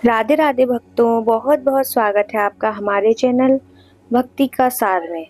राधे राधे भक्तों, बहुत बहुत स्वागत है आपका हमारे चैनल भक्ति का सार में।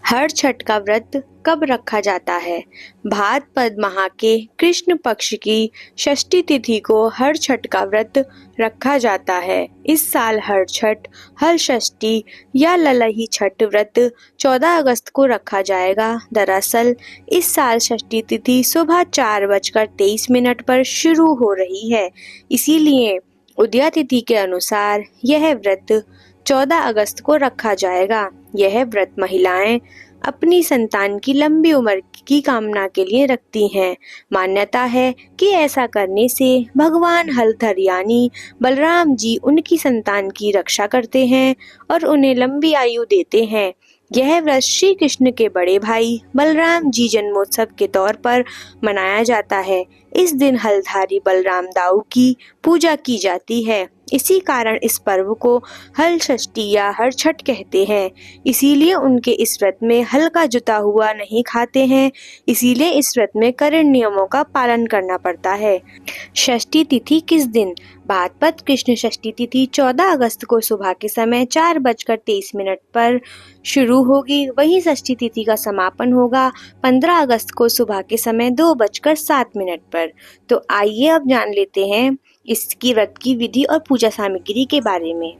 हर छठ का व्रत कब रखा जाता है? भाद्रपद माह के कृष्ण पक्ष की षष्ठी तिथि को हर छठ का व्रत रखा जाता है। इस साल हर छठ, हर षष्ठी या ललही छठ व्रत 14 अगस्त को रखा जाएगा। दरअसल इस साल षष्ठी तिथि सुबह 4:23 पर शुरू हो रही है, इसीलिए उदया तिथि के अनुसार यह व्रत 14 अगस्त को रखा जाएगा। यह व्रत महिलाएं अपनी संतान की लंबी उम्र की कामना के लिए रखती हैं। मान्यता है कि ऐसा करने से भगवान हलधर यानी बलराम जी उनकी संतान की रक्षा करते हैं और उन्हें लंबी आयु देते हैं। यह व्रत श्री कृष्ण के बड़े भाई बलराम जी जन्मोत्सव के तौर पर मनाया जाता है। इस दिन हलधारी बलराम दाऊ की पूजा की जाती है। इसी कारण इस पर्व को हल षष्ठी या हर छठ कहते हैं। इसीलिए उनके इस व्रत में हल का जुता हुआ नहीं खाते हैं। इसीलिए इस व्रत में कड़े नियमों का पालन करना पड़ता है। षष्ठी तिथि किस दिन? भाद्रपद कृष्ण षष्ठी तिथि 14 अगस्त को सुबह के समय 4:23 पर शुरू होगी। वहीं षष्ठी तिथि का समापन होगा 15 अगस्त को सुबह के समय 2:07 पर। तो आइए अब जान लेते हैं इसकी व्रत की विधि और पूजा सामग्री के बारे में।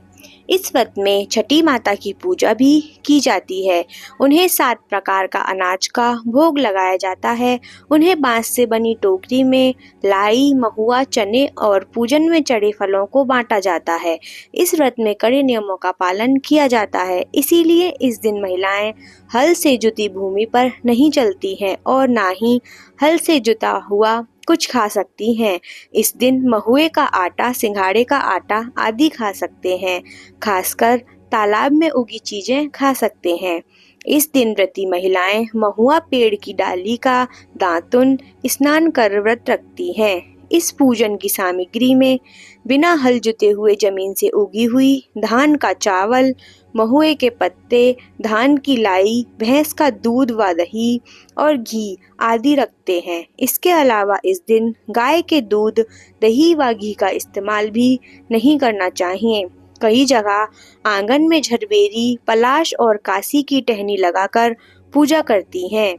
इस व्रत में छठी माता की पूजा भी की जाती है। उन्हें 7 प्रकार का अनाज का भोग लगाया जाता है। उन्हें बांस से बनी टोकरी में लाई, महुआ, चने और पूजन में चढ़े फलों को बांटा जाता है। इस व्रत में कड़े नियमों का पालन किया जाता है। इसीलिए इस दिन महिलाएं हल से जुती भूमि पर नहीं चलती हैं और ना ही हल से जुता हुआ कुछ खा सकती हैं। इस दिन महुए का आटा, सिंघाड़े का आटा आदि खा सकते हैं। खासकर तालाब में उगी चीजें खा सकते हैं। इस दिन व्रती महिलाएं महुआ पेड़ की डाली का दातुन स्नान कर व्रत रखती हैं। इस पूजन की सामग्री में बिना हल जुते हुए जमीन से उगी हुई धान का चावल, महुए के पत्ते, धान की लाई, भैंस का दूध व दही और घी आदि रखते हैं। इसके अलावा इस दिन गाय के दूध, दही व घी का इस्तेमाल भी नहीं करना चाहिए। कई जगह आंगन में झरबेरी, पलाश और कासी की टहनी लगाकर पूजा करती हैं।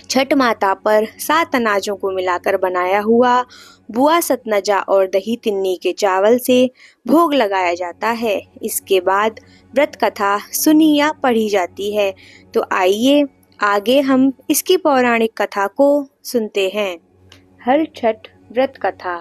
छठ माता पर 7 अनाजों को मिलाकर बनाया हुआ बुआ सतनजा और दही तिन्नी के चावल से भोग लगाया जाता है। इसके बाद व्रत कथा सुनी या पढ़ी जाती है। तो आइए आगे हम इसकी पौराणिक कथा को सुनते हैं। हर छठ व्रत कथा।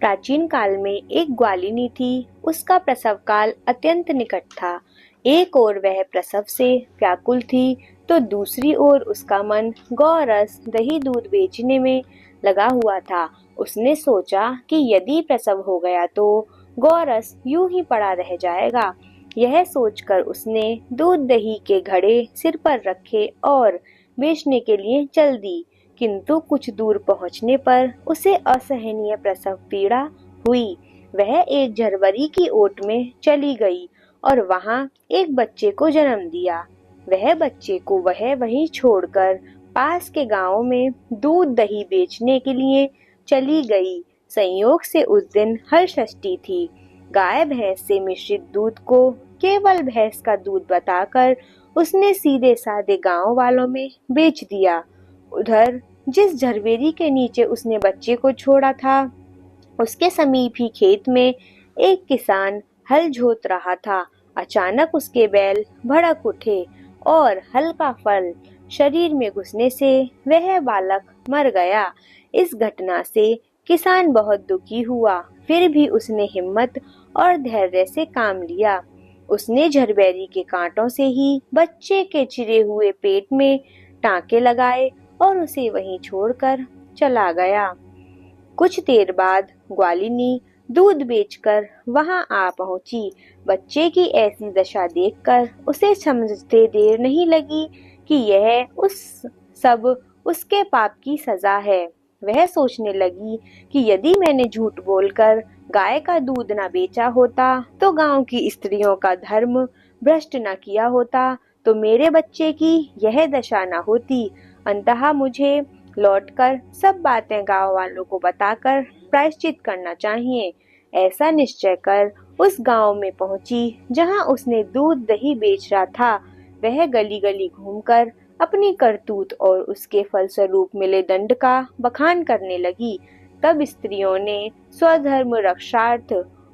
प्राचीन काल में एक ग्वालिनी थी। उसका प्रसव काल अत्यंत निकट था। एक ओर वह प्रसव से व्याकुल थी तो दूसरी ओर उसका मन गौरस, दही दूध बेचने में लगा हुआ था। उसने सोचा कि यदि प्रसव हो गया तो गौरस यूं ही पड़ा रह जाएगा। यह सोचकर उसने दूध दही के घड़े सिर पर रखे और बेचने के लिए चल दी। किंतु कुछ दूर पहुंचने पर उसे असहनीय प्रसव पीड़ा हुई। वह एक झरबरी की ओट में चली गई और वहां एक बच्चे को जन्म दिया। वह बच्चे को वह वहीं छोड़कर पास के गांव में दूध दही बेचने के लिए चली गई। संयोग से उस दिन हल षष्ठी थी। गाय भैंस से मिश्रित दूध को केवल भैंस का दूध बताकर उसने सीधे साधे गांव वालों में बेच दिया। उधर जिस झरबेरी के नीचे उसने बच्चे को छोड़ा था, उसके समीप ही खेत में एक किसान हल जोत रहा था। अचानक उसके बैल भड़क उठे और हल का फल शरीर में घुसने से वह बालक मर गया। इस घटना से किसान बहुत दुखी हुआ, फिर भी उसने हिम्मत और धैर्य से काम लिया। उसने झरबेरी के कांटों से ही बच्चे के चिरे हुए पेट में टांके लगाए और उसे वहीं छोड़कर चला गया। कुछ देर बाद ग्वालिनी दूध बेचकर वहां आ पहुंची। बच्चे की ऐसी दशा देखकर उसे समझते देर नहीं लगी कि यह सब उसके पाप की सजा है। वह सोचने लगी कि यदि मैंने झूठ बोलकर गाय का दूध न बेचा होता, तो गांव की स्त्रियों का धर्म भ्रष्ट न किया होता, तो मेरे बच्चे की यह दशा न होती। अंततः मुझे लौटकर सब बातें गांव वालों को बताकर प्रायश्चित करना चाहिए। ऐसा निश्चय कर उस गांव में पहुंची जहां उसने दूध दही बेच रहा था। वह गली गली घूमकर अपनी करतूत और उसके फलस्वरूप मिले दंड का बखान करने लगी। तब स्त्रियों ने स्वधर्म रक्षार्थ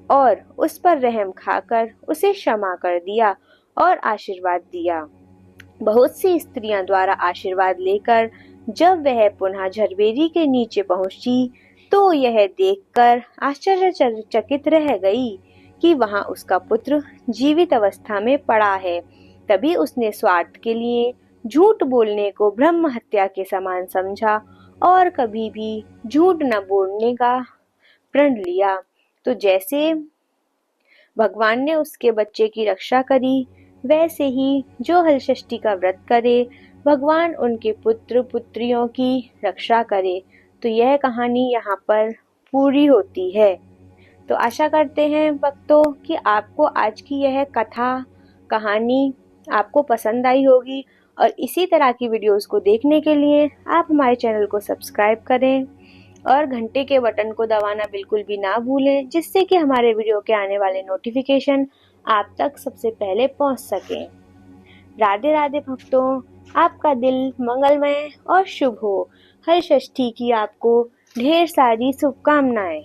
और उस पर रहम खाकर उसे क्षमा कर दिया और आशीर्वाद दिया। बहुत सी स्त्रियां द्वारा आशीर्वाद लेकर जब वह पुनः झरबेरी के नीचे पहुंची तो यह देखकर आश्चर्यचकित रह गई कि वहां उसका पुत्र जीवित अवस्था में पड़ा है। तभी उसने स्वार्थ के लिए झूठ बोलने को ब्रह्म हत्या के समान समझा और कभी भी झूठ न बोलने का प्रण लिया। तो जैसे भगवान ने उसके बच्चे की रक्षा करी, वैसे ही जो हलषष्ठी का व्रत करे भगवान उनके पुत्र पुत्रियों की रक्षा करे। तो यह कहानी यहाँ पर पूरी होती है। तो आशा करते हैं भक्तों कि आपको आज की यह कथा कहानी आपको पसंद आई होगी और इसी तरह की वीडियोस को देखने के लिए आप हमारे चैनल को सब्सक्राइब करें और घंटे के बटन को दबाना बिल्कुल भी ना भूलें, जिससे कि हमारे वीडियो के आने वाले नोटिफिकेशन आप तक सबसे पहले पहुंच सके। राधे राधे भक्तों, आपका दिल मंगलमय और शुभ हो। हर षष्ठी की आपको ढेर सारी शुभकामनाएं।